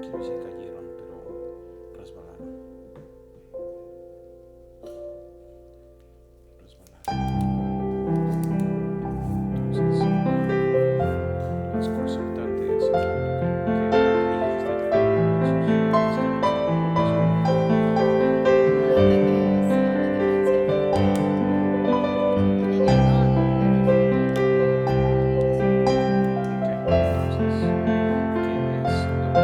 quiero decir cayeron, pero resbalaron. Entonces, las consultantes y todo lo que ellos están teniendo con sus Acuérdate que sí, la diferencia el fruto. Tienen el don, pero el fruto todavía no realmente se ve. Ok, entonces, ¿qué es don y qué es fruto?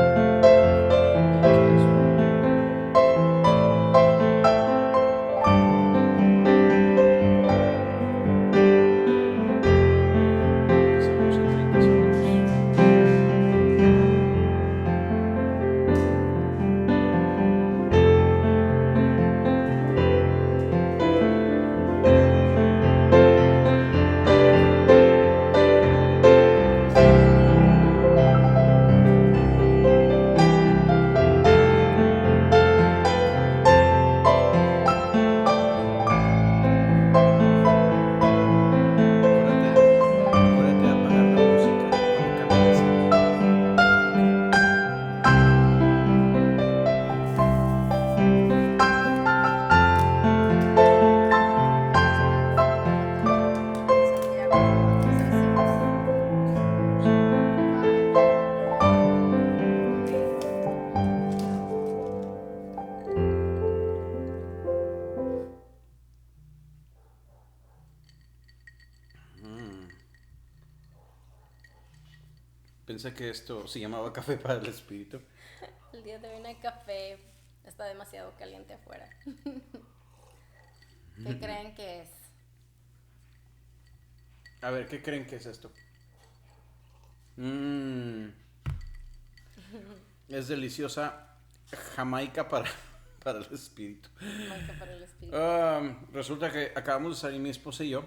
Empezamos en 30 segundos. Acuérdate de apagar la música cuando cambie de escena. Ok. Se ve bonito cuando se mira como otros éxitos. Sí. 5, 4, 3, 2. Mm. Pensé que esto se llamaba café para el espíritu. El día de hoy no hay café, está demasiado caliente afuera. ¿Qué creen que es? A ver, ¿qué creen que es esto? Mm, es deliciosa Jamaica para, para el espíritu. Jamaica para el espíritu. Resulta que acabamos de salir mi esposa y yo.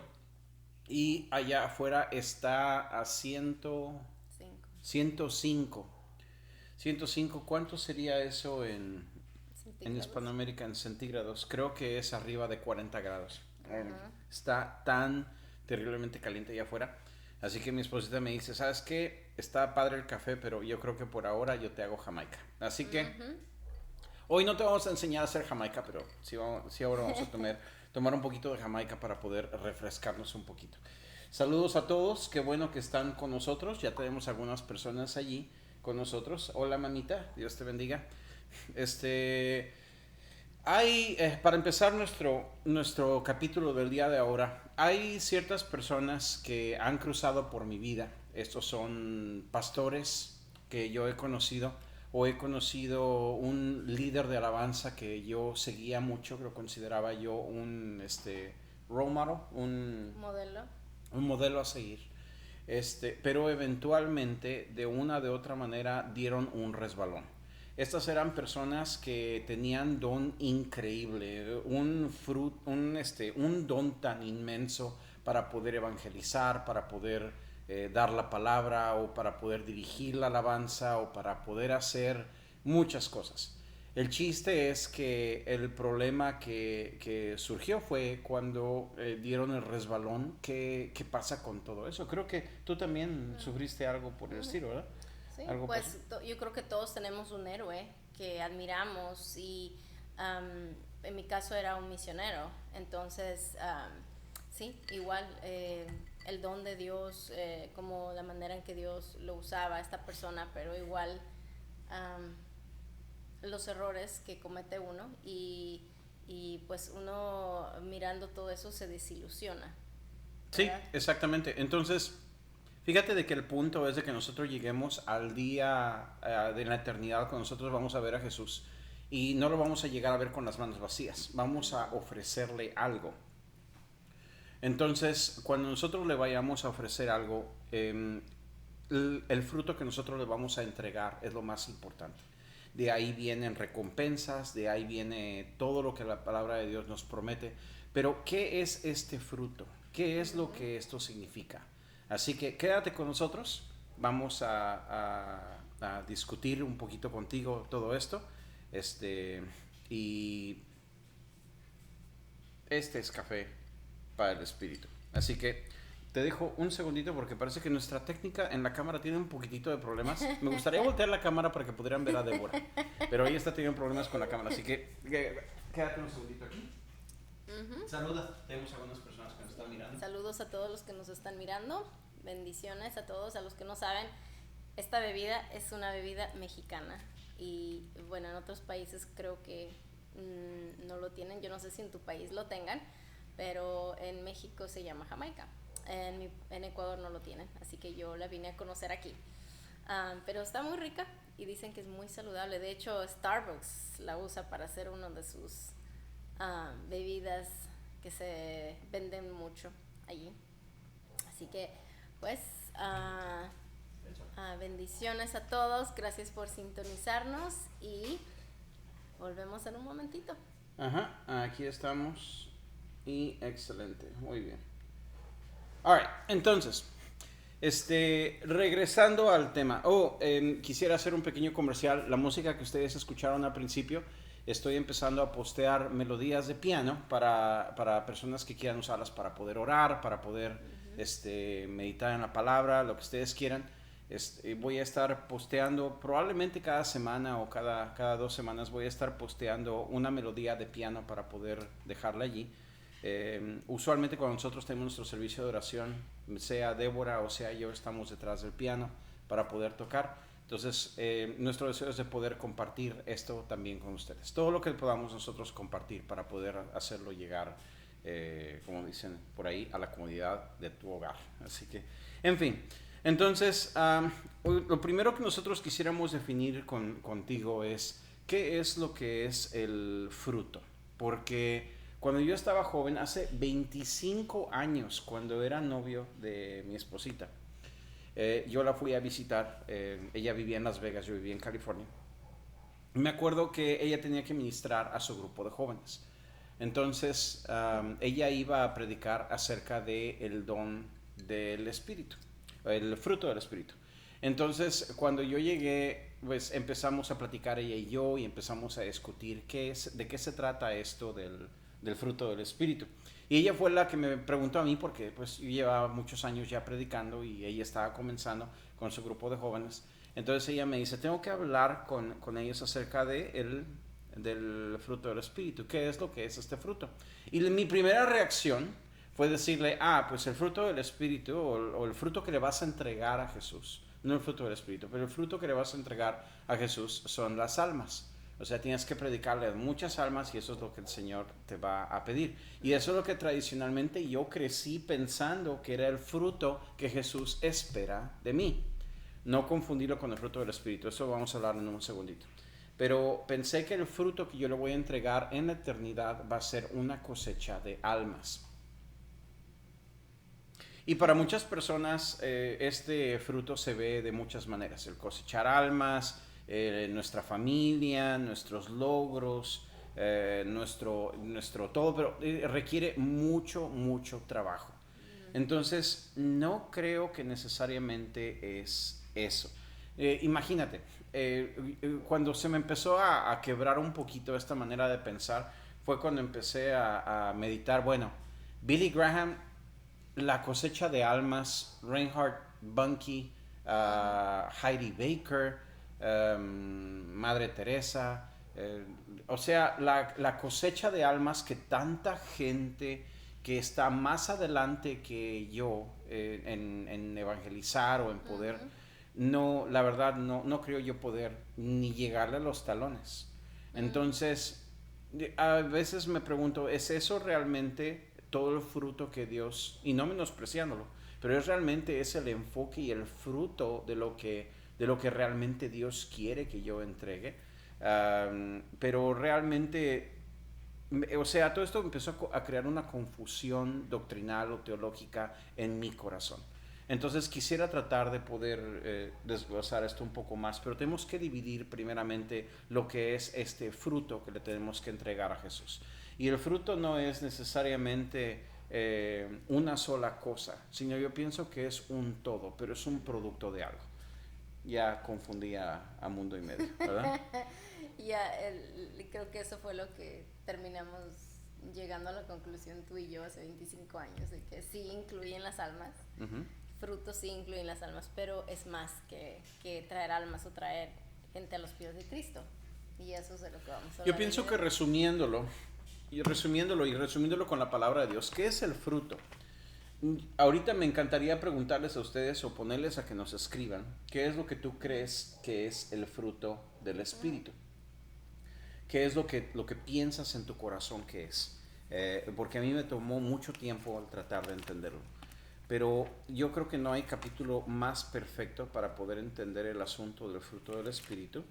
Y allá afuera está a 5 105. 105, ¿cuánto sería eso en centígrados. Hispanoamérica en centígrados? Creo que es arriba de 40 grados. Ajá. Está tan terriblemente caliente allá afuera. Así que mi esposita me dice, ¿sabes qué? Está padre el café, pero yo creo que por ahora yo te hago Jamaica. Así que Ujú. hoy no te vamos a enseñar a hacer Jamaica, pero sí ahora vamos a tomar un poquito de Jamaica para poder refrescarnos un poquito. Saludos a todos, qué bueno que están con nosotros. Ya tenemos algunas personas allí con nosotros. Hola, mamita, Dios te bendiga. Este, para empezar nuestro capítulo del día de ahora, hay ciertas personas que han cruzado por mi vida. Estos son pastores que yo he conocido, o he conocido un líder de alabanza que yo seguía mucho, que lo consideraba yo un role model, Modelo. un modelo a seguir. Pero eventualmente, de una de otra manera, dieron un resbalón. Estas eran personas que tenían don increíble, un don tan inmenso para poder evangelizar, para poder dar la palabra, o para poder dirigir la alabanza, o para poder hacer muchas cosas. El chiste es que el problema que surgió fue cuando dieron el resbalón. ¿Qué pasa con todo eso? Creo que tú también sufriste algo por el estilo, ¿verdad? Sí, Algo pasó. pues yo creo que todos tenemos un héroe que admiramos y en mi caso era un misionero, entonces sí, igual el don de Dios, como la manera en que Dios lo usaba a esta persona, pero igual am, los errores que comete uno y pues uno mirando todo eso se desilusiona, Sí, ¿verdad? exactamente. Entonces, fíjate de que el punto es de que nosotros lleguemos al día de la eternidad, cuando nosotros vamos a ver a Jesús, y no lo vamos a llegar a ver con las manos vacías. Vamos a ofrecerle algo. Entonces, cuando nosotros le vayamos a ofrecer algo, el fruto que nosotros le vamos a entregar es lo más importante. De ahí vienen recompensas, de ahí viene todo lo que la palabra de Dios nos promete. Pero, ¿qué es este fruto? ¿Qué es lo que esto significa? Así que quédate con nosotros, vamos a discutir un poquito contigo todo esto. Este, y este es café para el espíritu. Así que te dejo un segundito porque parece que nuestra técnica en la cámara tiene un poquitito de problemas. Me gustaría voltear la cámara para que pudieran ver a Débora, pero ella está teniendo problemas con la cámara, así que quédate un segundito aquí. Saluda, tenemos algunas personas que nos están mirando. Saludos a todos los que nos están mirando, bendiciones a todos, a los que no saben, esta bebida es una bebida mexicana y bueno, en otros países creo que no lo tienen, yo no sé si en tu país lo tengan, pero en México se llama Jamaica. En Ecuador no lo tienen, así que yo la vine a conocer aquí. Pero está muy rica y dicen que es muy saludable. De hecho, Starbucks la usa para hacer uno de sus bebidas que se venden mucho allí. Así que, pues, bendiciones a todos. Gracias por sintonizarnos y volvemos en un momentito. Ajá, aquí estamos y excelente, muy bien. Alright, entonces, regresando al tema. Quisiera hacer un pequeño comercial. La música que ustedes escucharon al principio, estoy empezando a postear melodías de piano para personas que quieran usarlas para poder orar, para poder meditar en la palabra, lo que ustedes quieran. Voy a estar posteando probablemente cada semana o cada 2 semanas voy a estar posteando una melodía de piano para poder dejarla allí. Usualmente cuando nosotros tenemos nuestro servicio de oración, sea Débora o sea yo, estamos detrás del piano para poder tocar. Entonces, nuestro deseo es de poder compartir esto también con ustedes. Todo lo que podamos nosotros compartir para poder hacerlo llegar, como dicen por ahí, a la comodidad de tu hogar. Así que, en fin. Entonces, lo primero que nosotros quisiéramos definir contigo es qué es lo que es el fruto. Porque cuando yo estaba joven, hace 25 años, cuando era novio de mi esposita, yo la fui a visitar. Ella vivía en Las Vegas, yo vivía en California. Me acuerdo que ella tenía que ministrar a su grupo de jóvenes. Entonces, ella iba a predicar acerca del don del Espíritu, el fruto del Espíritu. Entonces, cuando yo llegué, pues empezamos a platicar ella y yo y empezamos a discutir de qué se trata esto del fruto del Espíritu. Y ella fue la que me preguntó a mí porque pues yo llevaba muchos años ya predicando y ella estaba comenzando con su grupo de jóvenes. Entonces ella me dice, tengo que hablar con ellos acerca del fruto del Espíritu. ¿Qué es lo que es este fruto? Y mi primera reacción fue decirle, pues el fruto del Espíritu o el fruto que le vas a entregar a Jesús, no el fruto del Espíritu, pero el fruto que le vas a entregar a Jesús son las almas. O sea, tienes que predicarle a muchas almas y eso es lo que el Señor te va a pedir. Y eso es lo que tradicionalmente yo crecí pensando que era el fruto que Jesús espera de mí. No confundirlo con el fruto del Espíritu, eso vamos a hablar en un segundito. Pero pensé que el fruto que yo le voy a entregar en la eternidad va a ser una cosecha de almas. Y para muchas personas este fruto se ve de muchas maneras. El cosechar almas, nuestra familia, nuestros logros, nuestro todo, pero requiere mucho trabajo. Entonces, no creo que necesariamente es eso. Imagínate, cuando se me empezó a quebrar un poquito esta manera de pensar, fue cuando empecé a meditar, bueno, Billy Graham, la cosecha de almas, Reinhard Bonnke, Heidi Baker, Madre Teresa, o sea, la cosecha de almas que tanta gente que está más adelante que yo en evangelizar o en poder, no, la verdad no creo yo poder ni llegarle a los talones. Entonces, a veces me pregunto, ¿es eso realmente todo el fruto que Dios, y no menospreciándolo, pero realmente es el enfoque y el fruto de lo que realmente Dios quiere que yo entregue? Pero realmente, o sea, todo esto empezó a crear una confusión doctrinal o teológica en mi corazón. Entonces quisiera tratar de poder desglosar esto un poco más, pero tenemos que dividir primeramente lo que es este fruto que le tenemos que entregar a Jesús. Y el fruto no es necesariamente una sola cosa, sino yo pienso que es un todo, pero es un producto de algo. Ya confundí a mundo y medio, ¿verdad? Ya, creo que eso fue lo que terminamos llegando a la conclusión tú y yo hace 25 años de que sí incluyen las almas, frutos sí incluyen las almas, pero es más que traer almas o traer gente a los pies de Cristo. Y eso es de lo que vamos a hablar. Yo pienso que resumiéndolo con la palabra de Dios, ¿qué es el fruto? Ahorita me encantaría preguntarles a ustedes o ponerles a que nos escriban qué es lo que tú crees que es el fruto del Espíritu. ¿Qué es lo que piensas en tu corazón que es? Porque a mí me tomó mucho tiempo al tratar de entenderlo. Pero yo creo que no hay capítulo más perfecto para poder entender el asunto del fruto del Espíritu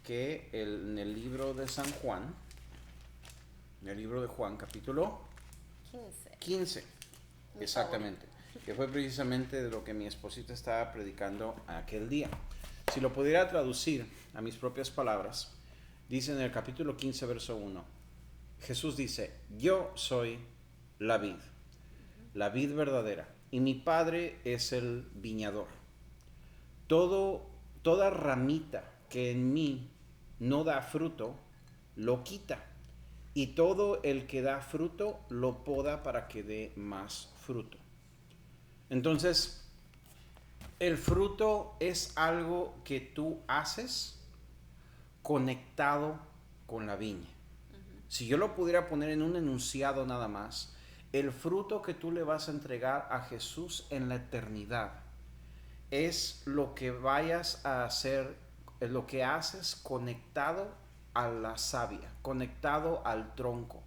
que en el libro de San Juan, en el libro de Juan, capítulo 15. Exactamente. Que fue precisamente de lo que mi esposita estaba predicando aquel día. Si lo pudiera traducir a mis propias palabras, dice en el capítulo 15, verso 1, Jesús dice, yo soy la vid verdadera, y mi Padre es el viñador. Toda ramita que en mí no da fruto, lo quita, y todo el que da fruto, lo poda para que dé más fruto. Entonces, el fruto es algo que tú haces conectado con la viña. Si yo lo pudiera poner en un enunciado nada más, el fruto que tú le vas a entregar a Jesús en la eternidad es lo que vayas a hacer, es lo que haces conectado a la savia, conectado al tronco.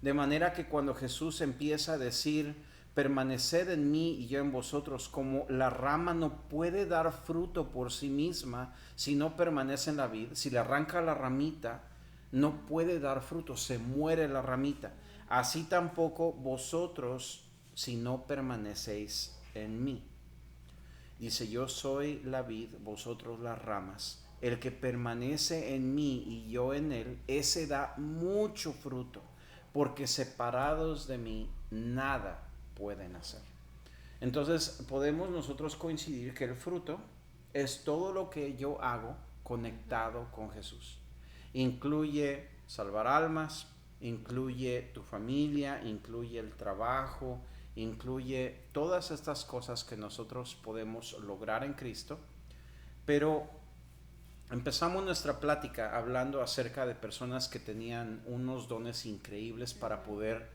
De manera que cuando Jesús empieza a decir, permaneced en mí y yo en vosotros, como la rama no puede dar fruto por sí misma si no permanece en la vid, si le arranca la ramita, no puede dar fruto, se muere la ramita. Así tampoco vosotros si no permanecéis en mí. Dice, yo soy la vid, vosotros las ramas. El que permanece en mí y yo en él, ese da mucho fruto, porque separados de mí nada pueden hacer. Entonces podemos nosotros coincidir que el fruto es todo lo que yo hago conectado con Jesús. Incluye salvar almas, incluye tu familia, incluye el trabajo, incluye todas estas cosas que nosotros podemos lograr en Cristo. Pero empezamos nuestra plática hablando acerca de personas que tenían unos dones increíbles para poder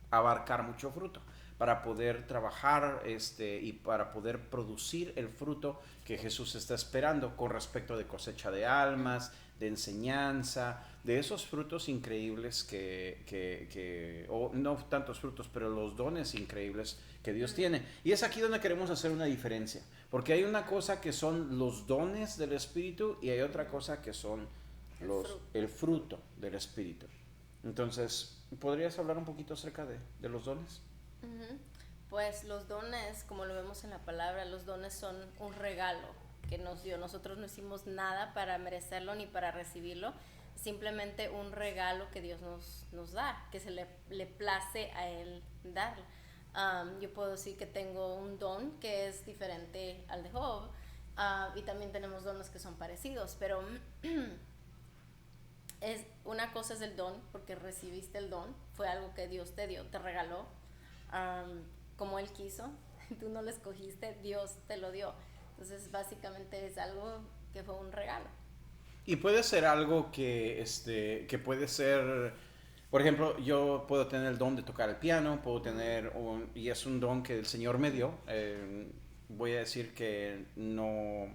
abarcar mucho fruto, para poder trabajar y para poder producir el fruto que Jesús está esperando con respecto de cosecha de almas, de enseñanza, de esos frutos increíbles o no tantos frutos, pero los dones increíbles que Dios tiene. Y es aquí donde queremos hacer una diferencia, porque hay una cosa que son los dones del Espíritu y hay otra cosa que son el fruto del Espíritu. Entonces, ¿podrías hablar un poquito acerca de los dones? Pues los dones, como lo vemos en la palabra, los dones son un regalo que nos dio. Nosotros no hicimos nada para merecerlo ni para recibirlo, simplemente un regalo que Dios nos da, que se le place a Él darlo. Yo puedo decir que tengo un don que es diferente al de Job, y también tenemos dones que son parecidos, pero una cosa es el don, porque recibiste el don, fue algo que Dios te dio, te regaló, como Él quiso, tú no lo escogiste, Dios te lo dio. Entonces básicamente es algo que fue un regalo. Y puede ser algo que puede ser, por ejemplo, yo puedo tener el don de tocar el piano, y es un don que el Señor me dio. Voy a decir que no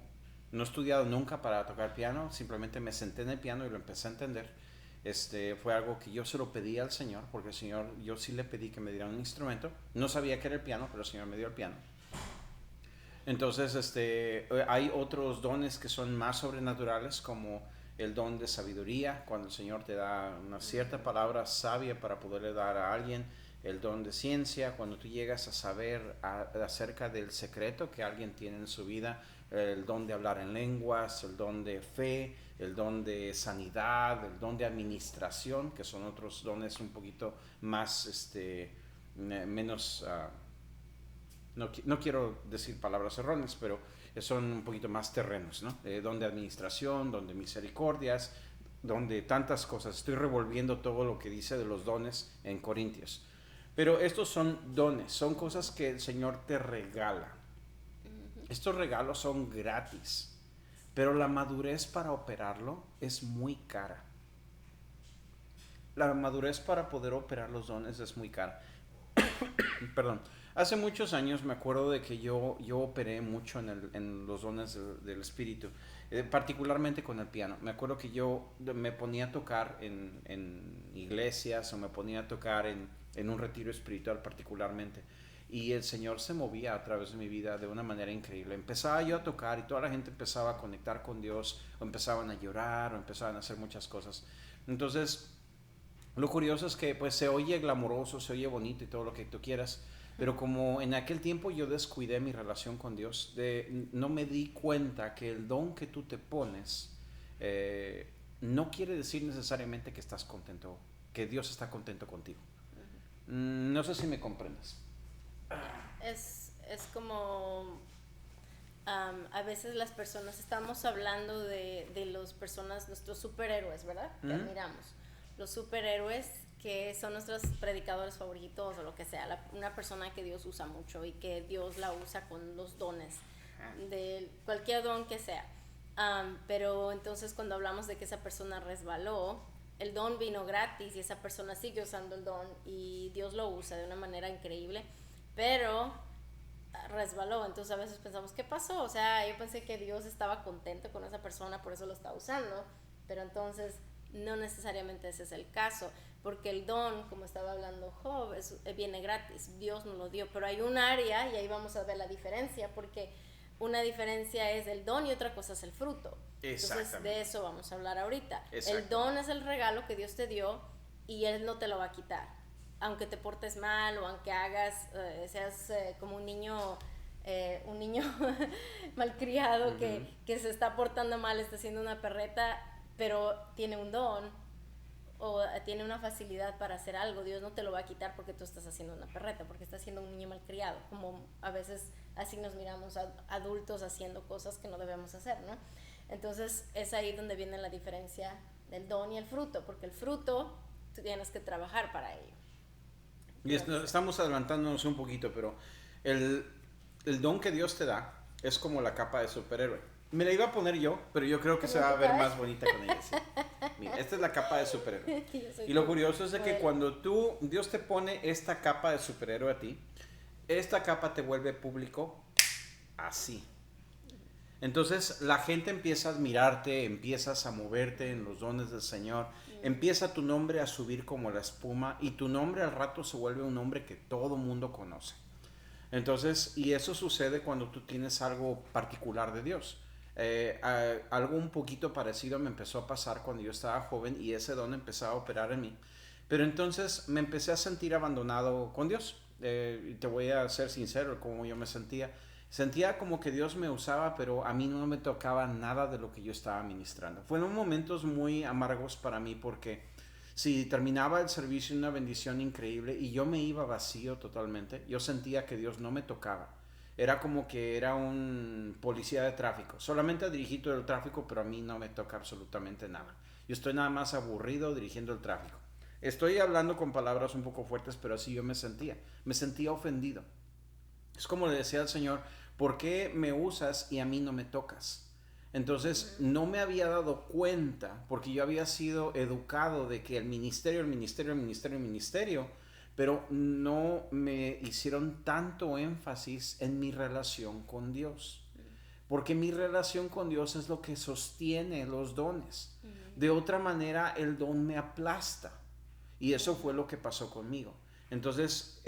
he estudiado nunca para tocar piano, simplemente me senté en el piano y lo empecé a entender. Fue algo que yo se lo pedí al Señor, porque el Señor, yo sí le pedí que me diera un instrumento. No sabía que era el piano, pero el Señor me dio el piano. Entonces, hay otros dones que son más sobrenaturales, como el don de sabiduría, cuando el Señor te da una cierta palabra sabia para poderle dar a alguien. El don de ciencia, cuando tú llegas a saber acerca del secreto que alguien tiene en su vida. El don de hablar en lenguas, el don de fe, el don de sanidad, el don de administración, que son otros dones un poquito más, menos... No quiero decir palabras erróneas, pero son un poquito más terrenos, ¿no? Don de administración, don de misericordias, donde tantas cosas, estoy revolviendo todo lo que dice de los dones en Corintios. Pero estos son dones, son cosas que el Señor te regala. Estos regalos son gratis, pero la madurez para operarlo es muy cara. La madurez para poder operar los dones es muy cara. Perdón. Hace muchos años me acuerdo de que yo operé mucho en los dones del Espíritu, particularmente con el piano. Me acuerdo que yo me ponía a tocar en iglesias o me ponía a tocar en un retiro espiritual particularmente. Y el Señor se movía a través de mi vida de una manera increíble. Empezaba yo a tocar y toda la gente empezaba a conectar con Dios, o empezaban a llorar, o empezaban a hacer muchas cosas. Entonces, lo curioso es que pues se oye glamoroso, se oye bonito y todo lo que tú quieras, pero como en aquel tiempo yo descuidé mi relación con Dios, no me di cuenta que el don que tú te pones no quiere decir necesariamente que estás contento, que Dios está contento contigo. No sé si me comprendes. Es como a veces las personas, estamos hablando de las personas, nuestros superhéroes, ¿verdad? Que admiramos. Los superhéroes que son nuestros predicadores favoritos o lo que sea, una persona que Dios usa mucho y que Dios la usa con los dones, de cualquier don que sea. Pero entonces cuando hablamos de que esa persona resbaló, el don vino gratis y esa persona sigue usando el don y Dios lo usa de una manera increíble, pero resbaló. Entonces a veces pensamos, ¿qué pasó? O sea, yo pensé que Dios estaba contento con esa persona, por eso lo está usando, pero entonces no necesariamente ese es el caso, porque el don, como estaba hablando Job, viene gratis, Dios nos lo dio, pero hay un área, y ahí vamos a ver la diferencia, porque una diferencia es el don y otra cosa es el fruto. Entonces de eso vamos a hablar ahorita. El don es el regalo que Dios te dio y Él no te lo va a quitar, aunque te portes mal o aunque seas como un niño malcriado que se está portando mal, está haciendo una perreta, pero tiene un don o tiene una facilidad para hacer algo. Dios no te lo va a quitar porque tú estás haciendo una perreta, porque estás siendo un niño malcriado, como a veces así nos miramos a adultos haciendo cosas que no debemos hacer, ¿no? Entonces es ahí donde viene la diferencia del don y el fruto, porque el fruto tú tienes que trabajar para ello. Y estamos adelantándonos un poquito, pero el don que Dios te da es como la capa de superhéroe. Me la iba a poner yo, pero yo creo que se va a ver más bonita con ella. ¿Sí? Mira, esta es la capa de superhéroe. Y lo curioso es de que cuando Dios te pone esta capa de superhéroe a ti, esta capa te vuelve público así. Entonces la gente empieza a admirarte, empiezas a moverte en los dones del Señor, empieza tu nombre a subir como la espuma y tu nombre al rato se vuelve un nombre que todo mundo conoce. Entonces, y eso sucede cuando tú tienes algo particular de Dios. Algo un poquito parecido me empezó a pasar cuando yo estaba joven y ese don empezó a operar en mí. Pero entonces me empecé a sentir abandonado con Dios. Y te voy a ser sincero como yo me sentía. Sentía como que Dios me usaba, pero a mí no me tocaba nada de lo que yo estaba ministrando. Fueron momentos muy amargos para mí porque si terminaba el servicio una bendición increíble y yo me iba vacío totalmente, yo sentía que Dios no me tocaba. Era como que era un policía de tráfico, solamente dirigido el tráfico, pero a mí no me toca absolutamente nada. Yo estoy nada más aburrido dirigiendo el tráfico. Estoy hablando con palabras un poco fuertes, pero así yo me sentía ofendido. Es como le decía al Señor, ¿por qué me usas y a mí no me tocas? Entonces no me había dado cuenta, porque yo había sido educado de que el ministerio, pero no me hicieron tanto énfasis en mi relación con Dios. Porque mi relación con Dios es lo que sostiene los dones. De otra manera, el don me aplasta. Y eso fue lo que pasó conmigo. Entonces,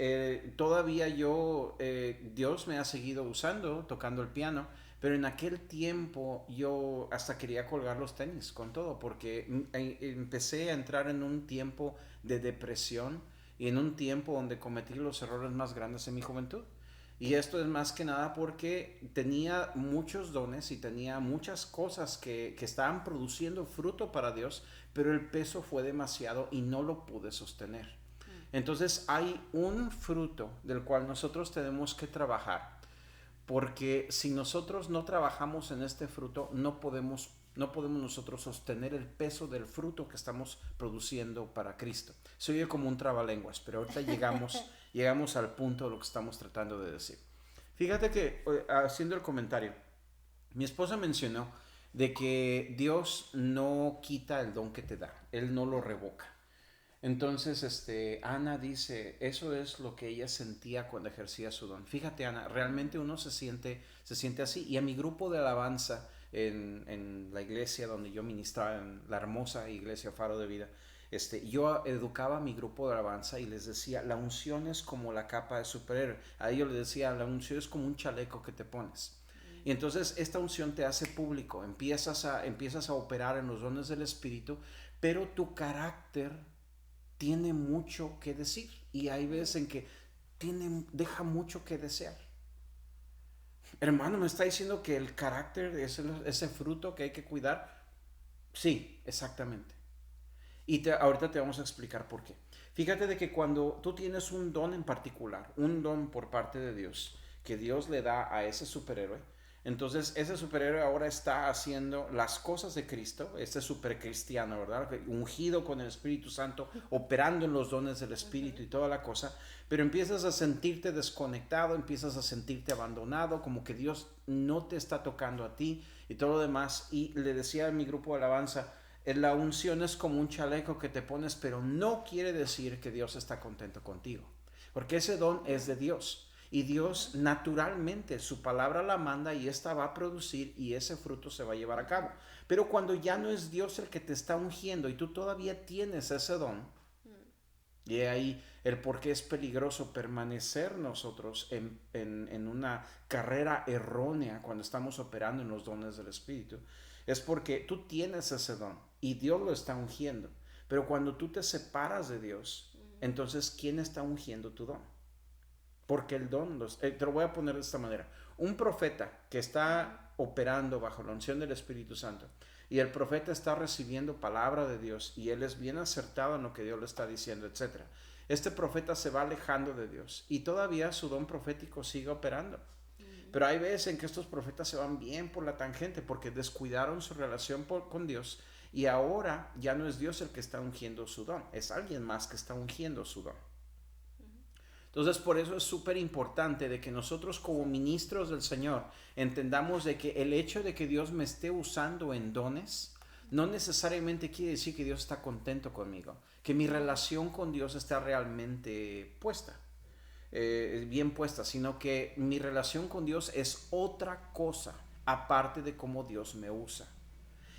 todavía Dios me ha seguido usando, tocando el piano, pero en aquel tiempo yo hasta quería colgar los tenis con todo, porque empecé a entrar en un tiempo de depresión y en un tiempo donde cometí los errores más grandes en mi juventud. Y esto es más que nada porque tenía muchos dones y tenía muchas cosas que estaban produciendo fruto para Dios, pero el peso fue demasiado y no lo pude sostener. Entonces hay un fruto del cual nosotros tenemos que trabajar, porque si nosotros no trabajamos en este fruto, no podemos no podemos nosotros sostener el peso del fruto que estamos produciendo para Cristo. Se oye como un trabalenguas, pero ahorita llegamos al punto de lo que estamos tratando de decir. Fíjate que haciendo el comentario, mi esposa mencionó de que Dios no quita el don que te da, Él no lo revoca. Entonces, Ana dice, eso es lo que ella sentía cuando ejercía su don. Fíjate, Ana, realmente uno se siente así. Y a mi grupo de alabanza en la iglesia donde yo ministraba, en la hermosa iglesia Faro de Vida, yo educaba a mi grupo de alabanza y les decía, la unción es como la capa de superhéroe. A ellos les decía, la unción es como un chaleco que te pones. Y entonces esta unción te hace público, empiezas a operar en los dones del Espíritu, pero tu carácter tiene mucho que decir. Y hay veces en que deja mucho que desear. Hermano, ¿me está diciendo que el carácter es ese fruto que hay que cuidar? Sí, exactamente. Y ahorita te vamos a explicar por qué. Fíjate de que cuando tú tienes un don en particular, un don por parte de Dios, que Dios le da a ese superhéroe, entonces ese superhéroe ahora está haciendo las cosas de Cristo, este supercristiano, ¿verdad? Ungido con el Espíritu Santo, operando en los dones del Espíritu y toda la cosa, pero empiezas a sentirte desconectado, empiezas a sentirte abandonado, como que Dios no te está tocando a ti y todo lo demás. Y le decía a mi grupo de alabanza, la unción es como un chaleco que te pones, pero no quiere decir que Dios está contento contigo, porque ese don es de Dios. Y Dios naturalmente su palabra la manda y esta va a producir y ese fruto se va a llevar a cabo. Pero cuando ya no es Dios el que te está ungiendo y tú todavía tienes ese don, y ahí el por qué es peligroso permanecer nosotros en una carrera errónea cuando estamos operando en los dones del Espíritu, es porque tú tienes ese don y Dios lo está ungiendo. Pero cuando tú te separas de Dios, entonces ¿quién está ungiendo tu don? Porque el don, te lo voy a poner de esta manera. Un profeta que está operando bajo la unción del Espíritu Santo y el profeta está recibiendo palabra de Dios y él es bien acertado en lo que Dios le está diciendo, etc. Este profeta se va alejando de Dios y todavía su don profético sigue operando. Pero hay veces en que estos profetas se van bien por la tangente porque descuidaron su relación con Dios y ahora ya no es Dios el que está ungiendo su don, es alguien más que está ungiendo su don. Entonces, por eso es súper importante de que nosotros como ministros del Señor entendamos de que el hecho de que Dios me esté usando en dones no necesariamente quiere decir que Dios está contento conmigo, que mi relación con Dios está realmente puesta, bien puesta, sino que mi relación con Dios es otra cosa aparte de cómo Dios me usa.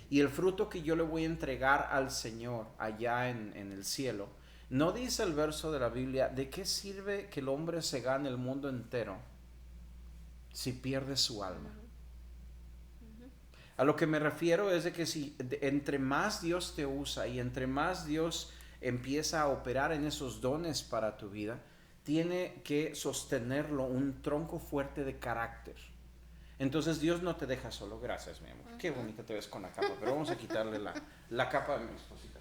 Y el fruto que yo le voy a entregar al Señor allá en el cielo, no dice el verso de la Biblia, ¿de qué sirve que el hombre se gane el mundo entero si pierde su alma? A lo que me refiero es de que si entre más Dios te usa y entre más Dios empieza a operar en esos dones para tu vida, tiene que sostenerlo un tronco fuerte de carácter. Entonces Dios no te deja solo. Gracias, mi amor. Qué bonita te ves con la capa, pero vamos a quitarle la capa de mi esposita.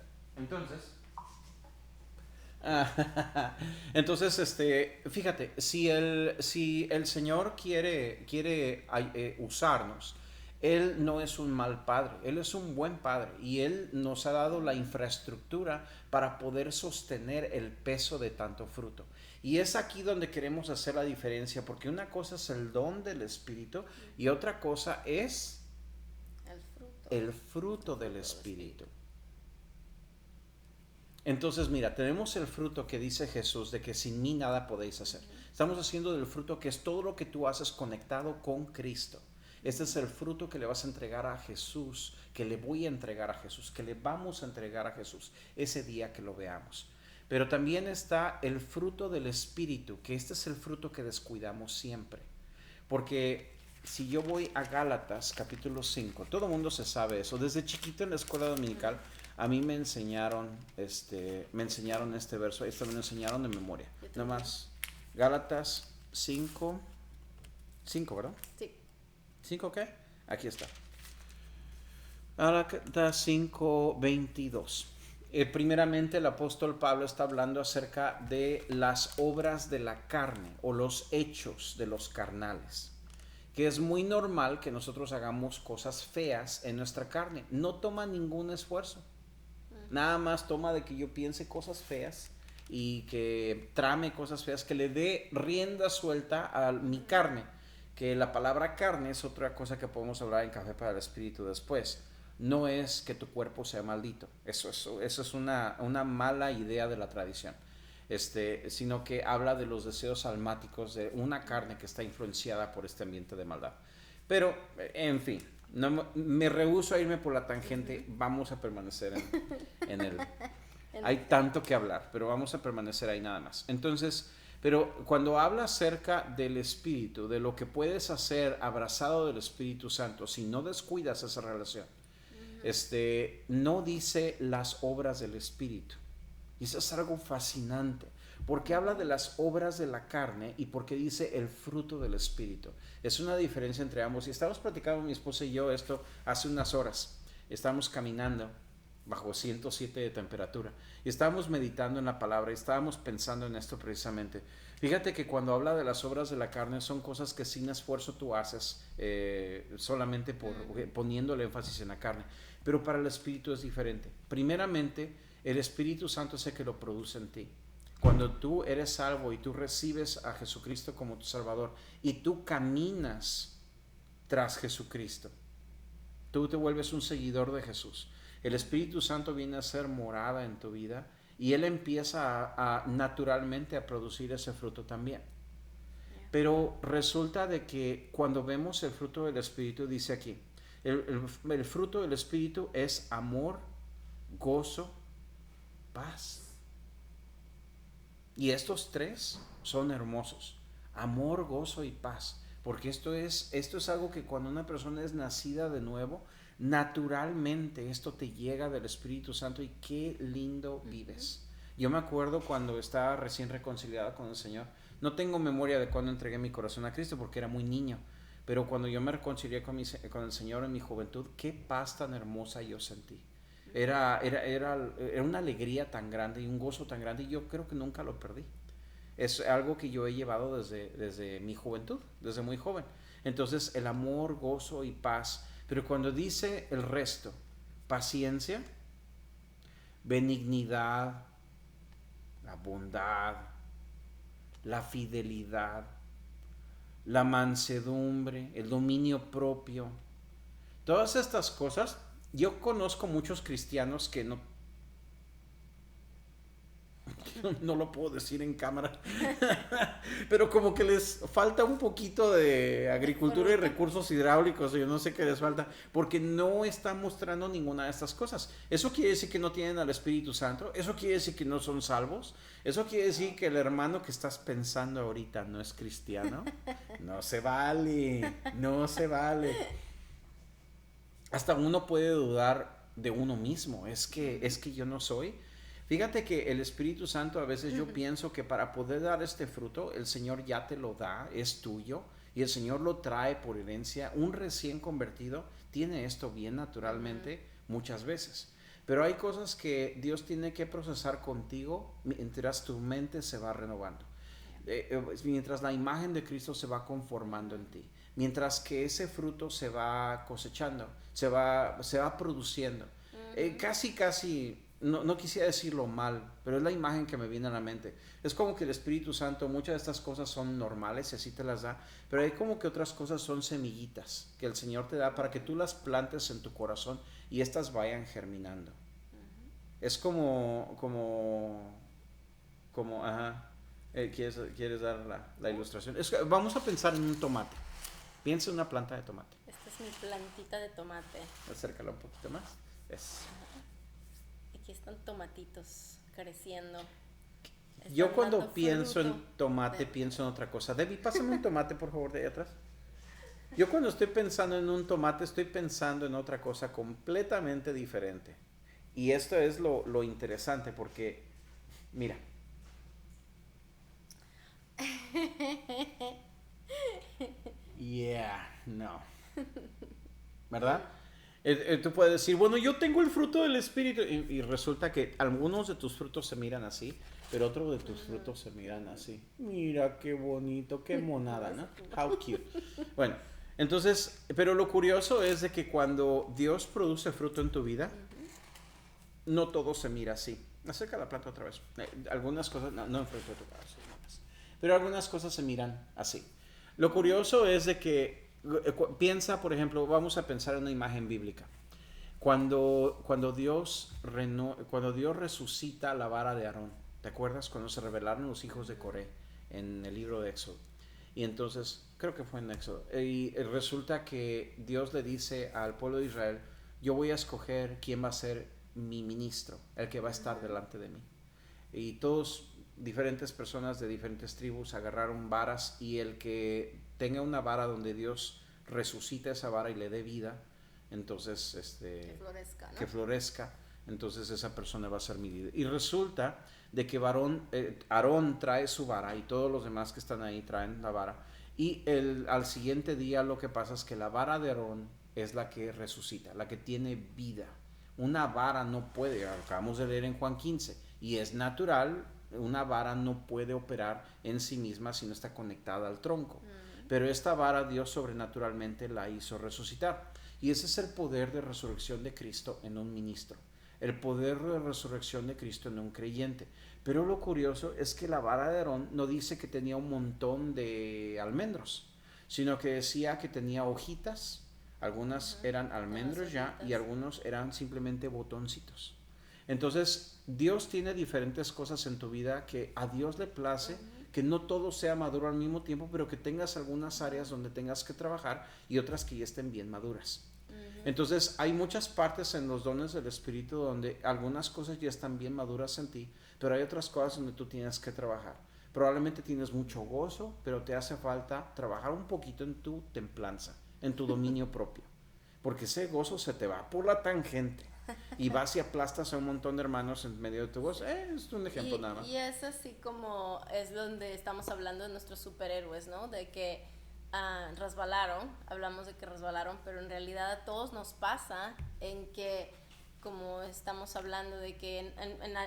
Entonces, fíjate, si el Señor quiere usarnos, Él no es un mal padre, Él es un buen padre y Él nos ha dado la infraestructura para poder sostener el peso de tanto fruto. Y es aquí donde queremos hacer la diferencia, porque una cosa es el don del Espíritu y otra cosa es el fruto del Espíritu. Entonces, mira, tenemos el fruto que dice Jesús de que sin mí nada podéis hacer. Estamos haciendo del fruto que es todo lo que tú haces conectado con Cristo. Este es el fruto que le vas a entregar a Jesús, que le voy a entregar a Jesús, que le vamos a entregar a Jesús ese día que lo veamos. Pero también está el fruto del Espíritu, que este es el fruto que descuidamos siempre. Porque si yo voy a Gálatas capítulo 5, todo el mundo se sabe eso. Desde chiquito en la escuela dominical a mí me enseñaron este verso, esto me lo enseñaron de memoria. Nada más, Gálatas 5, ¿verdad? Sí. ¿5 qué? Aquí está. Gálatas 5:22. Primeramente el apóstol Pablo está hablando acerca de las obras de la carne o los hechos de los carnales, que es muy normal que nosotros hagamos cosas feas en nuestra carne. No toma ningún esfuerzo. Nada más toma de que yo piense cosas feas y que trame cosas feas, que le dé rienda suelta a mi carne. Que la palabra carne es otra cosa que podemos hablar en Café para el Espíritu después. No es que tu cuerpo sea maldito. Eso es una mala idea de la tradición. Sino que habla de los deseos almáticos de una carne que está influenciada por este ambiente de maldad. Pero, en fin, no, me rehúso a irme por la tangente. Vamos a permanecer en el... Hay tanto que hablar, pero vamos a permanecer ahí nada más. Entonces, pero cuando habla acerca del Espíritu, de lo que puedes hacer abrazado del Espíritu Santo, si no descuidas esa relación, no dice las obras del Espíritu. Y eso es algo fascinante, porque habla de las obras de la carne y porque dice el fruto del Espíritu. Es una diferencia entre ambos. Y estábamos platicando mi esposa y yo esto hace unas horas. Estábamos caminando bajo 107 de temperatura y estábamos meditando en la palabra y estábamos pensando en esto precisamente. Fíjate que cuando habla de las obras de la carne son cosas que sin esfuerzo tú haces, solamente poniendo el énfasis en la carne. Pero para el Espíritu es diferente. Primeramente, el Espíritu Santo es el que lo produce en ti. Cuando tú eres salvo y tú recibes a Jesucristo como tu Salvador y tú caminas tras Jesucristo, tú te vuelves un seguidor de Jesús. El Espíritu Santo viene a ser morada en tu vida y Él empieza a naturalmente a producir ese fruto también. Pero resulta de que cuando vemos el fruto del Espíritu, dice aquí, el fruto del Espíritu es amor, gozo, paz. Y estos tres son hermosos: amor, gozo y paz. Porque esto es algo que cuando una persona es nacida de nuevo, naturalmente esto te llega del Espíritu Santo y qué lindo vives. Yo me acuerdo cuando estaba recién reconciliada con el Señor. No tengo memoria de cuando entregué mi corazón a Cristo porque era muy niño. Pero cuando yo me reconcilié con el Señor en mi juventud, qué paz tan hermosa yo sentí. Era una alegría tan grande y un gozo tan grande, y yo creo que nunca lo perdí. Es algo que yo he llevado desde mi juventud, desde muy joven. Entonces, el amor, gozo y paz. Pero cuando dice el resto, paciencia, benignidad, la bondad, la fidelidad, la mansedumbre, el dominio propio, todas estas cosas. Yo conozco muchos cristianos que no lo puedo decir en cámara, pero como que les falta un poquito de agricultura y recursos hidráulicos, yo no sé qué les falta, porque no están mostrando ninguna de estas cosas. ¿Eso quiere decir que no tienen al Espíritu Santo? ¿Eso quiere decir que no son salvos? ¿Eso quiere decir que el hermano que estás pensando ahorita no es cristiano? No se vale, no se vale. Hasta uno puede dudar de uno mismo. Es que yo no soy. Fíjate que el Espíritu Santo, a veces yo pienso que para poder dar este fruto, el Señor ya te lo da, es tuyo, y el Señor lo trae por herencia. Un recién convertido tiene esto bien naturalmente muchas veces. Pero hay cosas que Dios tiene que procesar contigo mientras tu mente se va renovando. Mientras la imagen de Cristo se va conformando en ti. Mientras que ese fruto se va cosechando, se va produciendo. Casi, no quisiera decirlo mal, pero es la imagen que me viene a la mente. Es como que el Espíritu Santo, muchas de estas cosas son normales y así te las da, pero hay como que otras cosas son semillitas que el Señor te da para que tú las plantes en tu corazón y estas vayan germinando. Es como ¿quieres dar la ilustración? Vamos a pensar en un tomate. Piensa en una planta de tomate. Esta es mi plantita de tomate. Acércala un poquito más. Aquí están tomatitos creciendo. Yo cuando pienso en tomate pienso en otra cosa. Debbie, pásame un tomate por favor de ahí atrás. Yo cuando estoy pensando en un tomate estoy pensando en otra cosa completamente diferente. Y esto es lo interesante porque, mira. No. ¿Verdad? Tú puedes decir, bueno, yo tengo el fruto del Espíritu. Y resulta que algunos de tus frutos se miran así, pero otros de tus frutos se miran así. Mira qué bonito, qué monada, ¿no? How cute. Bueno, Entonces, pero lo curioso es de que cuando Dios produce fruto en tu vida, no todo se mira así. Acerca la planta otra vez. Algunas cosas, no enfrente de tu cara, sí, no más. Pero algunas cosas se miran así. Lo curioso es de que, piensa, por ejemplo, vamos a pensar en una imagen bíblica. Cuando cuando Dios resucita la vara de Aarón, ¿te acuerdas? Cuando se rebelaron los hijos de Coré en el libro de Éxodo. Y entonces, creo que fue en Éxodo. Y resulta que Dios le dice al pueblo de Israel, yo voy a escoger quién va a ser mi ministro, el que va a estar delante de mí. Y todos, diferentes personas de diferentes tribus, agarraron varas y el que tenga una vara donde Dios resucita esa vara y le dé vida, entonces Que florezca, ¿no? que florezca, entonces esa persona va a ser mi líder. Y resulta de que Aarón trae su vara y todos los demás que están ahí traen la vara. Y al siguiente día lo que pasa es que la vara de Aarón es la que resucita, la que tiene vida. Una vara no puede, acabamos de leer en Juan 15, y es natural, una vara no puede operar en sí misma si no está conectada al tronco. Pero esta vara Dios sobrenaturalmente la hizo resucitar. Y ese es el poder de resurrección de Cristo en un ministro. El poder de resurrección de Cristo en un creyente. Pero lo curioso es que la vara de Aarón no dice que tenía un montón de almendros, sino que decía que tenía hojitas. Algunas eran almendros ya y algunos eran simplemente botoncitos. Entonces, Dios tiene diferentes cosas en tu vida que a Dios le place, que no todo sea maduro al mismo tiempo, pero que tengas algunas áreas donde tengas que trabajar y otras que ya estén bien maduras. Entonces, hay muchas partes en los dones del Espíritu donde algunas cosas ya están bien maduras en ti, pero hay otras cosas donde tú tienes que trabajar. Probablemente tienes mucho gozo, pero te hace falta trabajar un poquito en tu templanza, en tu dominio propio, porque ese gozo se te va por la tangente y vas y aplastas a un montón de hermanos en medio de tu gozo. Es un ejemplo nada más. Y es así como es donde estamos hablando de nuestros superhéroes, ¿no? De que resbalaron, hablamos de que resbalaron, pero en realidad a todos nos pasa en que, como estamos hablando de que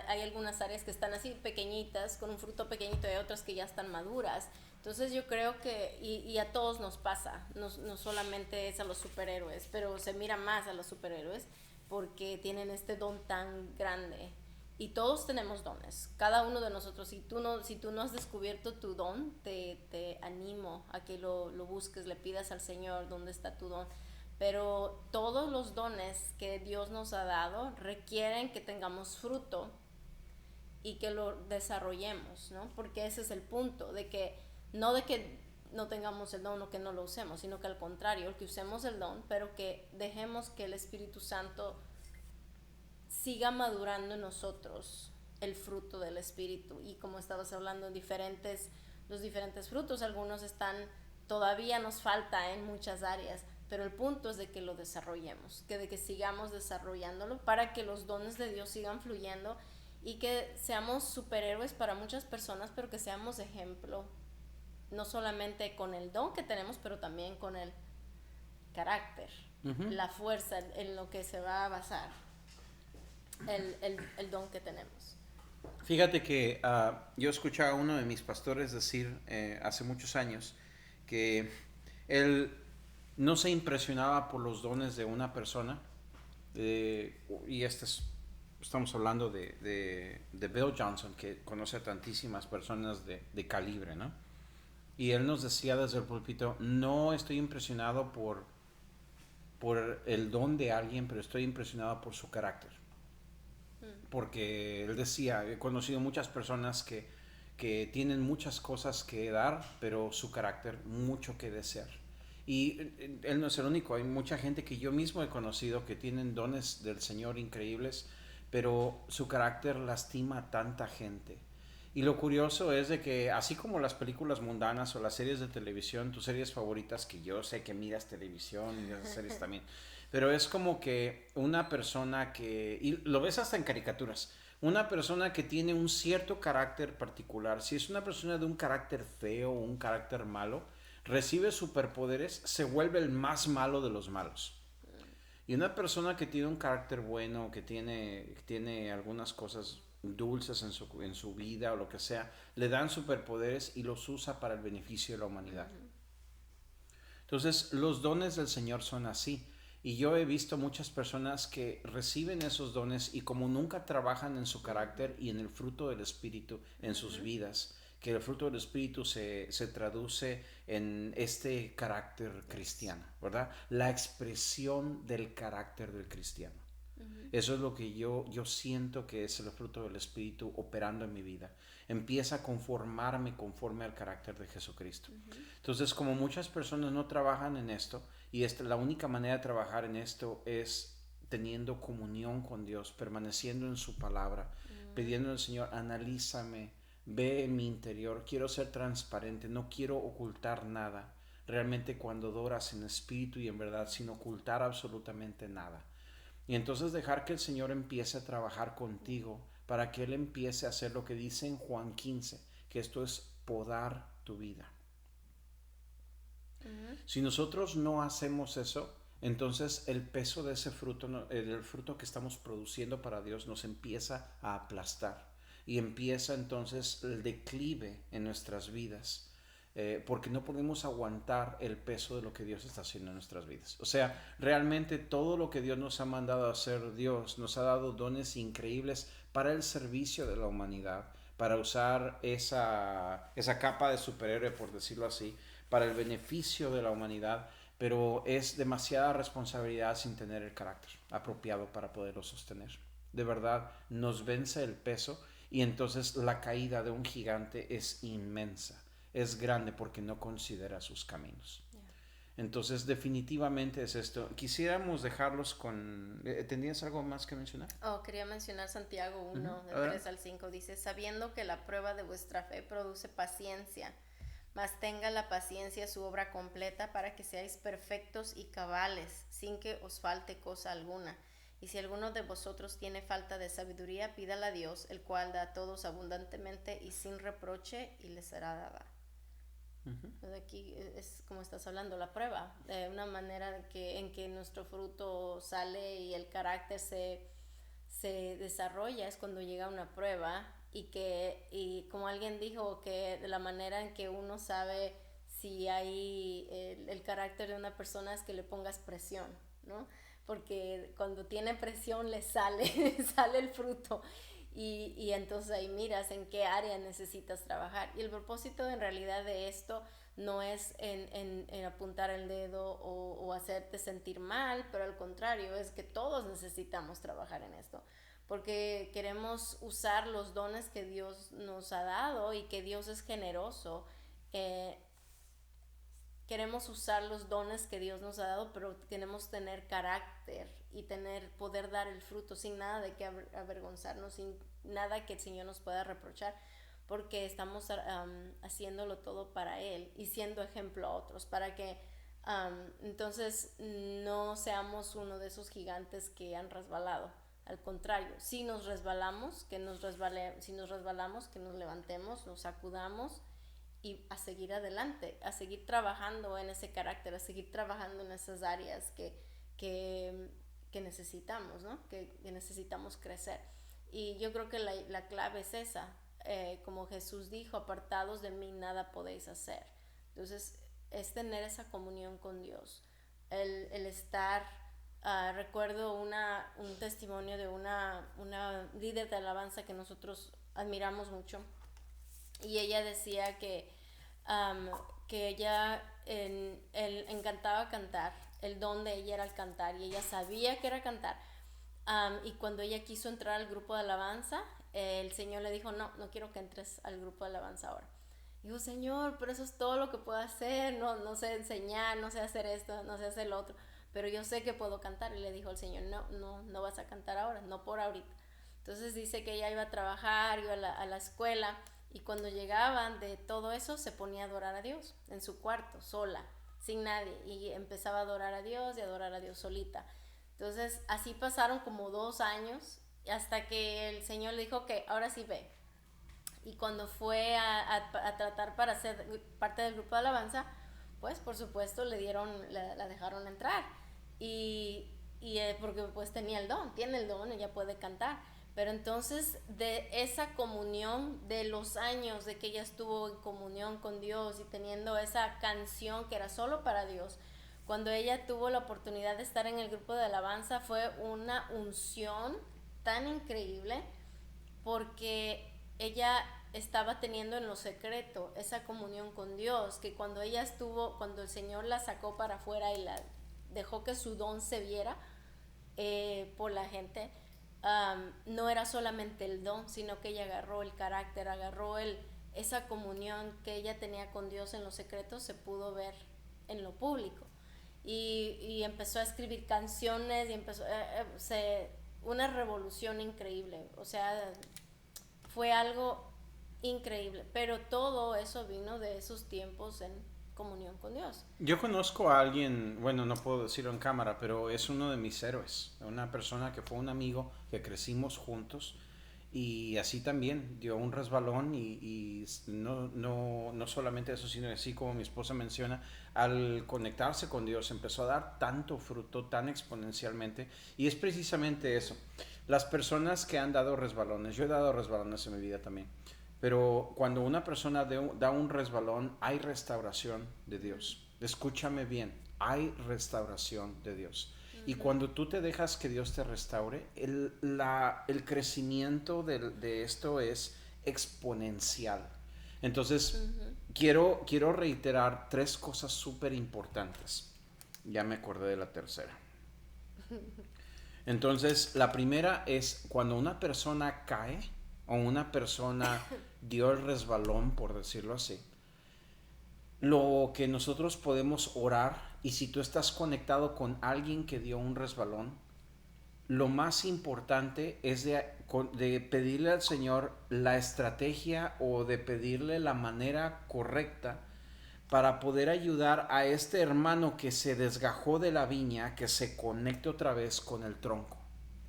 hay algunas áreas que están así pequeñitas, con un fruto pequeñito, y hay otras que ya están maduras. Entonces yo creo que, y a todos nos pasa, no solamente es a los superhéroes, pero se mira más a los superhéroes porque tienen este don tan grande. Y todos tenemos dones, cada uno de nosotros. Si tú no has descubierto tu don, te animo a que lo busques, le pidas al Señor dónde está tu don. Pero todos los dones que Dios nos ha dado requieren que tengamos fruto y que lo desarrollemos, ¿no? Porque ese es el punto, de que no tengamos el don o que no lo usemos, sino que al contrario, que usemos el don, pero que dejemos que el Espíritu Santo siga madurando en nosotros el fruto del Espíritu. Y como estabas hablando, los diferentes frutos, algunos todavía nos falta en muchas áreas, pero el punto es de que lo desarrollemos, de que sigamos desarrollándolo para que los dones de Dios sigan fluyendo y que seamos superhéroes para muchas personas, pero que seamos ejemplo, no solamente con el don que tenemos, pero también con el carácter, la fuerza en lo que se va a basar el don que tenemos. Fíjate que yo escuchaba a uno de mis pastores decir hace muchos años que él no se impresionaba por los dones de una persona, y estamos hablando de Bill Johnson, que conoce a tantísimas personas de calibre, ¿no? Y él nos decía desde el púlpito, no estoy impresionado por el don de alguien, pero estoy impresionado por su carácter. Porque él decía, he conocido muchas personas que tienen muchas cosas que dar, pero su carácter mucho que desear. Y él no es el único, hay mucha gente que yo mismo he conocido que tienen dones del Señor increíbles, pero su carácter lastima a tanta gente. Y lo curioso es de que así como las películas mundanas o las series de televisión, tus series favoritas, que yo sé que miras televisión y esas series también, pero es como que una persona y lo ves hasta en caricaturas, una persona que tiene un cierto carácter particular, si es una persona de un carácter feo o un carácter malo, recibe superpoderes, se vuelve el más malo de los malos. Y una persona que tiene un carácter bueno, que tiene algunas cosas dulces en su vida o lo que sea, le dan superpoderes y los usa para el beneficio de la humanidad. Entonces, los dones del Señor son así. Y yo he visto muchas personas que reciben esos dones y como nunca trabajan en su carácter y en el fruto del Espíritu en sus vidas, que el fruto del Espíritu se traduce en este carácter cristiano, ¿verdad? La expresión del carácter del cristiano. Eso es lo que yo siento que es el fruto del Espíritu operando en mi vida. Empieza a conformarme conforme al carácter de Jesucristo. Entonces, como muchas personas no trabajan en esto, y la única manera de trabajar en esto es teniendo comunión con Dios, permaneciendo en su palabra, pidiendo al Señor, analízame, ve en mi interior, quiero ser transparente, no quiero ocultar nada. Realmente cuando adoras en espíritu y en verdad, sin ocultar absolutamente nada. Y entonces dejar que el Señor empiece a trabajar contigo para que Él empiece a hacer lo que dice en Juan 15, que esto es podar tu vida. Si nosotros no hacemos eso, entonces el peso de ese fruto, el fruto que estamos produciendo para Dios nos empieza a aplastar y empieza entonces el declive en nuestras vidas. Porque no podemos aguantar el peso de lo que Dios está haciendo en nuestras vidas. O sea, realmente todo lo que Dios nos ha mandado a hacer, Dios nos ha dado dones increíbles para el servicio de la humanidad, para usar esa capa de superhéroe, por decirlo así, para el beneficio de la humanidad, pero es demasiada responsabilidad sin tener el carácter apropiado para poderlo sostener. De verdad, nos vence el peso y entonces la caída de un gigante es inmensa. Es grande porque no considera sus caminos. Entonces, definitivamente es esto. Quisiéramos dejarlos con... ¿Tenías algo más que mencionar? Quería mencionar Santiago 1, de 3 al 5. Dice, sabiendo que la prueba de vuestra fe produce paciencia, mas tenga la paciencia su obra completa para que seáis perfectos y cabales, sin que os falte cosa alguna. Y si alguno de vosotros tiene falta de sabiduría, pídala a Dios, el cual da a todos abundantemente y sin reproche, y le será dada. Aquí es como estás hablando, la prueba, de una manera en que nuestro fruto sale y el carácter se desarrolla, es cuando llega una prueba y como alguien dijo, que de la manera en que uno sabe si hay el carácter de una persona es que le pongas presión, ¿no? Porque cuando tiene presión le sale, sale el fruto. Y entonces ahí miras en qué área necesitas trabajar. Y el propósito en realidad de esto no es en apuntar el dedo o hacerte sentir mal, pero al contrario, es que todos necesitamos trabajar en esto. Porque queremos usar los dones que Dios nos ha dado y que Dios es generoso. Queremos usar los dones que Dios nos ha dado, pero queremos tener carácter y poder dar el fruto sin nada de qué avergonzarnos, sin nada que el Señor nos pueda reprochar, porque estamos haciéndolo todo para Él y siendo ejemplo a otros, para que entonces no seamos uno de esos gigantes que han resbalado. Al contrario, si nos resbalamos, que nos levantemos, nos sacudamos y a seguir adelante, a seguir trabajando en ese carácter, a seguir trabajando en esas áreas que necesitamos, ¿no? Que necesitamos crecer. Y yo creo que la clave es esa, como Jesús dijo, apartados de mí nada podéis hacer. Entonces, es tener esa comunión con Dios, el estar... recuerdo un testimonio de una líder de alabanza que nosotros admiramos mucho, y ella decía que ella encantaba cantar, el don de ella era el cantar y ella sabía que era cantar, y cuando ella quiso entrar al grupo de alabanza, el Señor le dijo, no quiero que entres al grupo de alabanza ahora. Dijo, Señor, pero eso es todo lo que puedo hacer, no sé enseñar, no sé hacer esto, no sé hacer lo otro, pero yo sé que puedo cantar. Y le dijo el Señor, no vas a cantar ahora, no por ahorita. Entonces dice que ella iba a trabajar, iba a la escuela, y cuando llegaban de todo eso se ponía a adorar a Dios en su cuarto, sola, sin nadie, y empezaba a adorar a Dios solita. Entonces así pasaron como 2 años hasta que el Señor le dijo que ahora sí ve. Y cuando fue a tratar para ser parte del grupo de alabanza, pues por supuesto la dejaron entrar. Y porque pues tiene el don, ella puede cantar. Pero entonces de esa comunión, de los años de que ella estuvo en comunión con Dios y teniendo esa canción que era solo para Dios, cuando ella tuvo la oportunidad de estar en el grupo de alabanza, fue una unción tan increíble porque ella estaba teniendo en lo secreto esa comunión con Dios, que cuando ella estuvo, cuando el Señor la sacó para afuera y la dejó que su don se viera por la gente, no era solamente el don, sino que ella agarró el carácter, agarró esa comunión que ella tenía con Dios en lo secreto, se pudo ver en lo público. Y empezó a escribir canciones y empezó una revolución increíble. O sea, fue algo increíble, pero todo eso vino de esos tiempos en comunión con Dios. Yo conozco a alguien, bueno, no puedo decirlo en cámara, pero es uno de mis héroes, una persona que fue un amigo que crecimos juntos y así también dio un resbalón y no solamente eso, sino así como mi esposa menciona, al conectarse con Dios empezó a dar tanto fruto tan exponencialmente y es precisamente eso. Las personas que han dado resbalones, yo he dado resbalones en mi vida también, pero cuando una persona da un resbalón, hay restauración de Dios. Escúchame bien, hay restauración de Dios. Y cuando tú te dejas que Dios te restaure, el crecimiento de esto es exponencial. Entonces, quiero reiterar 3 cosas súper importantes. Ya me acordé de la tercera. Entonces, la primera es cuando una persona cae o una persona dio el resbalón, por decirlo así, lo que nosotros podemos orar, y si tú estás conectado con alguien que dio un resbalón, lo más importante es de pedirle al Señor la estrategia o de pedirle la manera correcta para poder ayudar a este hermano que se desgajó de la viña, que se conecte otra vez con el tronco.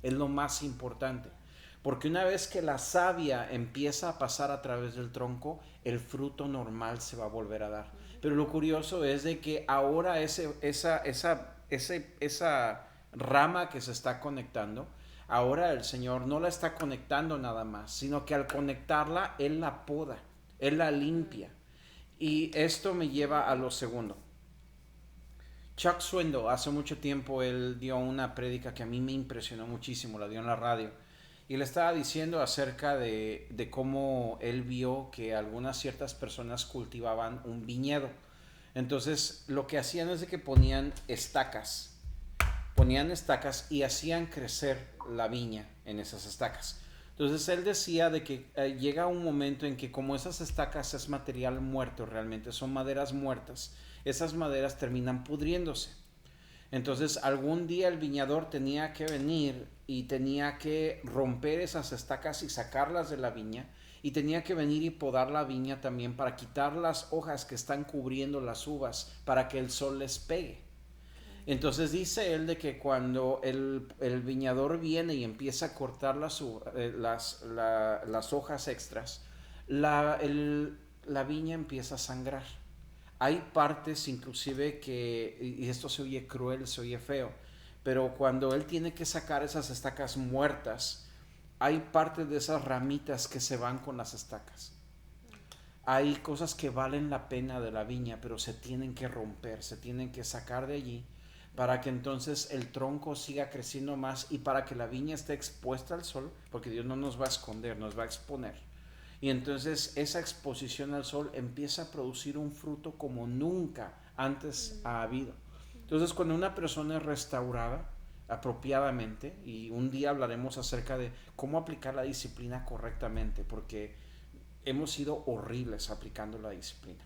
Es lo más importante. Porque una vez que la savia empieza a pasar a través del tronco, el fruto normal se va a volver a dar. Pero lo curioso es de que ahora esa rama que se está conectando, ahora el Señor no la está conectando nada más, sino que al conectarla, Él la poda, Él la limpia. Y esto me lleva a lo segundo. Chuck Swindoll, hace mucho tiempo, él dio una prédica que a mí me impresionó muchísimo, la dio en la radio. Y le estaba diciendo acerca de cómo él vio que algunas ciertas personas cultivaban un viñedo. Entonces, lo que hacían es de que ponían estacas y hacían crecer la viña en esas estacas. Entonces él decía de que llega un momento en que como esas estacas es material muerto realmente, son maderas muertas, esas maderas terminan pudriéndose. Entonces algún día el viñador tenía que venir y tenía que romper esas estacas y sacarlas de la viña, y tenía que venir y podar la viña también para quitar las hojas que están cubriendo las uvas para que el sol les pegue. Entonces dice él de que cuando el viñador viene y empieza a cortar las hojas extras, la viña empieza a sangrar. Hay partes inclusive que, y esto se oye cruel, se oye feo, pero cuando él tiene que sacar esas estacas muertas, hay partes de esas ramitas que se van con las estacas. Hay cosas que valen la pena de la viña, pero se tienen que romper, se tienen que sacar de allí para que entonces el tronco siga creciendo más y para que la viña esté expuesta al sol, porque Dios no nos va a esconder, nos va a exponer. Y entonces esa exposición al sol empieza a producir un fruto como nunca antes ha habido. Entonces cuando una persona es restaurada apropiadamente, y un día hablaremos acerca de cómo aplicar la disciplina correctamente, porque hemos sido horribles aplicando la disciplina,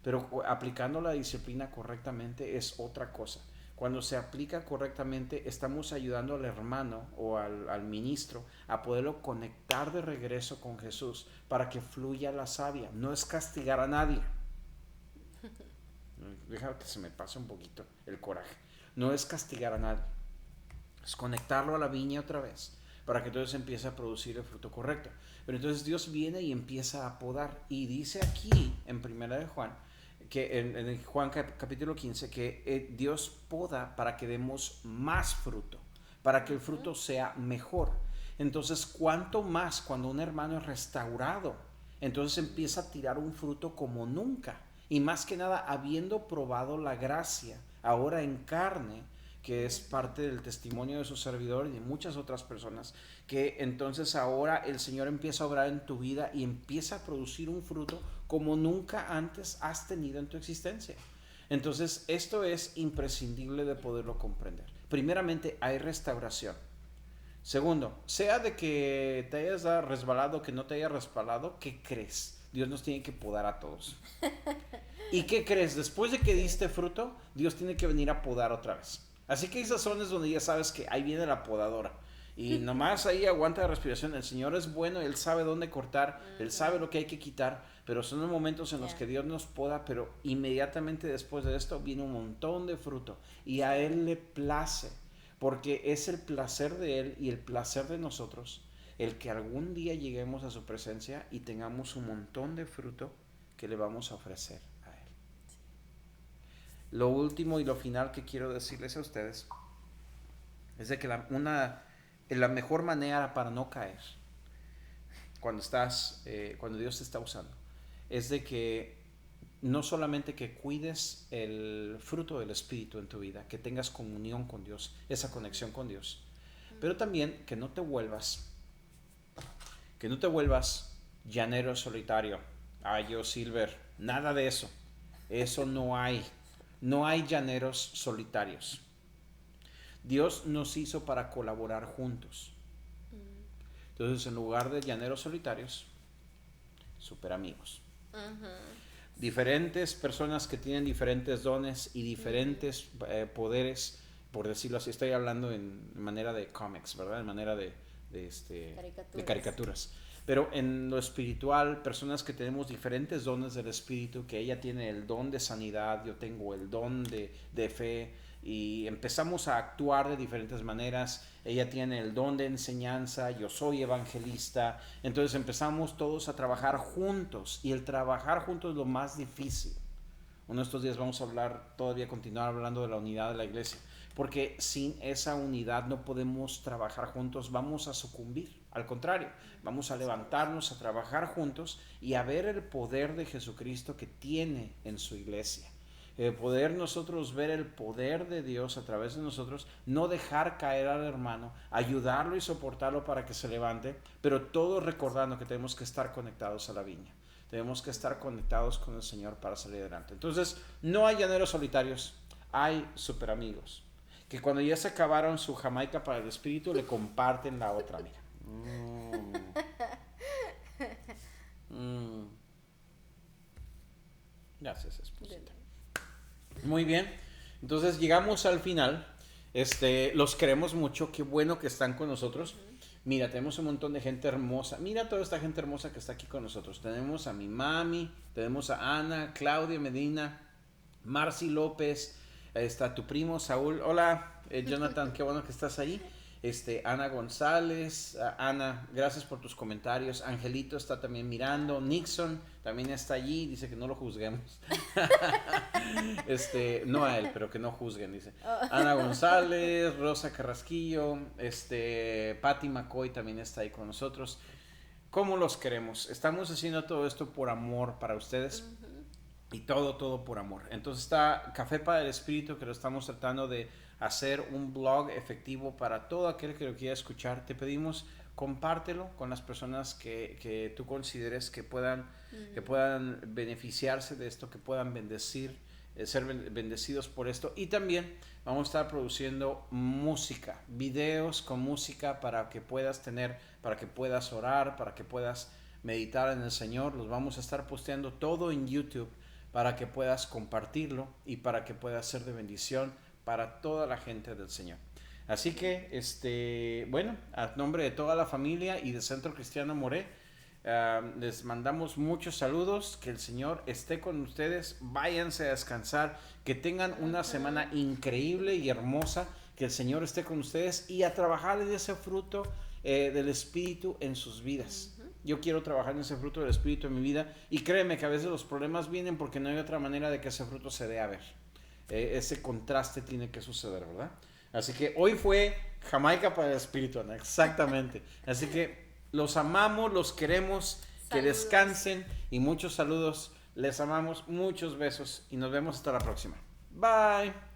pero aplicando la disciplina correctamente es otra cosa. Cuando se aplica correctamente, estamos ayudando al hermano o al ministro a poderlo conectar de regreso con Jesús para que fluya la savia. No es castigar a nadie. Déjame que se me pase un poquito el coraje. No es castigar a nadie. Es conectarlo a la viña otra vez para que entonces empiece a producir el fruto correcto. Pero entonces Dios viene y empieza a podar. Y dice aquí en Primera de Juan, que en Juan capítulo 15, que Dios poda para que demos más fruto, para que el fruto sea mejor. Entonces, ¿cuánto más cuando un hermano es restaurado? Entonces empieza a tirar un fruto como nunca. Y más que nada, habiendo probado la gracia, ahora en carne, que es parte del testimonio de su servidor y de muchas otras personas, que entonces ahora el Señor empieza a obrar en tu vida y empieza a producir un fruto como nunca antes has tenido en tu existencia. Entonces, esto es imprescindible de poderlo comprender. Primeramente, hay restauración. Segundo, sea de que te hayas resbalado o que no te hayas resbalado, ¿qué crees? Dios nos tiene que podar a todos. ¿Y qué crees? Después de que diste fruto, Dios tiene que venir a podar otra vez. Así que hay sazones donde ya sabes que ahí viene la podadora. Y nomás ahí aguanta la respiración. El Señor es bueno, Él sabe dónde cortar, Él sabe lo que hay que quitar, pero son los momentos en los que Dios nos poda, pero inmediatamente después de esto viene un montón de fruto. Y a Él le place, porque es el placer de Él y el placer de nosotros el que algún día lleguemos a su presencia y tengamos un montón de fruto que le vamos a ofrecer a Él. Lo último y lo final que quiero decirles a ustedes es de que la mejor manera para no caer cuando Dios te está usando es de que no solamente que cuides el fruto del Espíritu en tu vida, que tengas comunión con Dios, esa conexión con Dios, pero también que no te vuelvas llanero solitario, yo Silver, nada de eso. Eso no hay llaneros solitarios. Dios nos hizo para colaborar juntos. Entonces, en lugar de llaneros solitarios, super amigos. Diferentes personas que tienen diferentes dones y diferentes poderes, por decirlo así. Estoy hablando en manera de cómics, ¿verdad? En manera de caricaturas. Pero en lo espiritual, personas que tenemos diferentes dones del Espíritu, que ella tiene el don de sanidad, yo tengo el don de fe, y empezamos a actuar de diferentes maneras. Ella tiene el don de enseñanza, yo soy evangelista. Entonces empezamos todos a trabajar juntos, y el trabajar juntos es lo más difícil. Uno de estos días vamos a continuar hablando de la unidad de la iglesia, porque sin esa unidad no podemos trabajar juntos, vamos a sucumbir. Al contrario, vamos a levantarnos, a trabajar juntos y a ver el poder de Jesucristo que tiene en su iglesia. Poder nosotros ver el poder de Dios a través de nosotros, no dejar caer al hermano, ayudarlo y soportarlo para que se levante, pero todos recordando que tenemos que estar conectados a la viña. Tenemos que estar conectados con el Señor para salir adelante. Entonces, no hay llaneros solitarios, hay super amigos, que cuando ya se acabaron su Jamaica para el Espíritu, le comparten la otra, mira. Gracias, esposita. Muy bien, entonces llegamos al final. Los queremos mucho, qué bueno que están con nosotros. Mira, tenemos un montón de gente hermosa. Mira toda esta gente hermosa que está aquí con nosotros. Tenemos a mi mami, tenemos a Ana, Claudia Medina, Marcy López, está tu primo Saúl. Hola, Jonathan, qué bueno que estás ahí. Ana González, Ana, gracias por tus comentarios. Angelito está también mirando. Nixon también está allí, dice que no lo juzguemos. No a él, pero que no juzguen, dice. Ana González, Rosa Carrasquillo, Patti McCoy también está ahí con nosotros. ¿Cómo los queremos? Estamos haciendo todo esto por amor para ustedes. Y todo por amor. Entonces está Café para el Espíritu, que lo estamos tratando de hacer un blog efectivo para todo aquel que lo quiera escuchar. Te pedimos, compártelo con las personas que tú consideres que puedan beneficiarse de esto, que puedan ser bendecidos por esto. Y también vamos a estar produciendo música, videos con música para que puedas orar, para que puedas meditar en el Señor. Los vamos a estar posteando todo en YouTube, para que puedas compartirlo y para que pueda ser de bendición para toda la gente del Señor. Así que, a nombre de toda la familia y de Centro Cristiano Moré, les mandamos muchos saludos, que el Señor esté con ustedes, váyanse a descansar, que tengan una semana increíble y hermosa, que el Señor esté con ustedes y a trabajar en ese fruto del Espíritu en sus vidas. Yo quiero trabajar en ese fruto del Espíritu en mi vida, y créeme que a veces los problemas vienen porque no hay otra manera de que ese fruto se dé a ver. Ese contraste tiene que suceder, ¿verdad? Así que hoy fue Jamaica para el espíritu, Ana, exactamente. Así que los amamos, los queremos, que Saludos. descansen y muchos saludos. Les amamos, muchos besos y nos vemos hasta la próxima. Bye.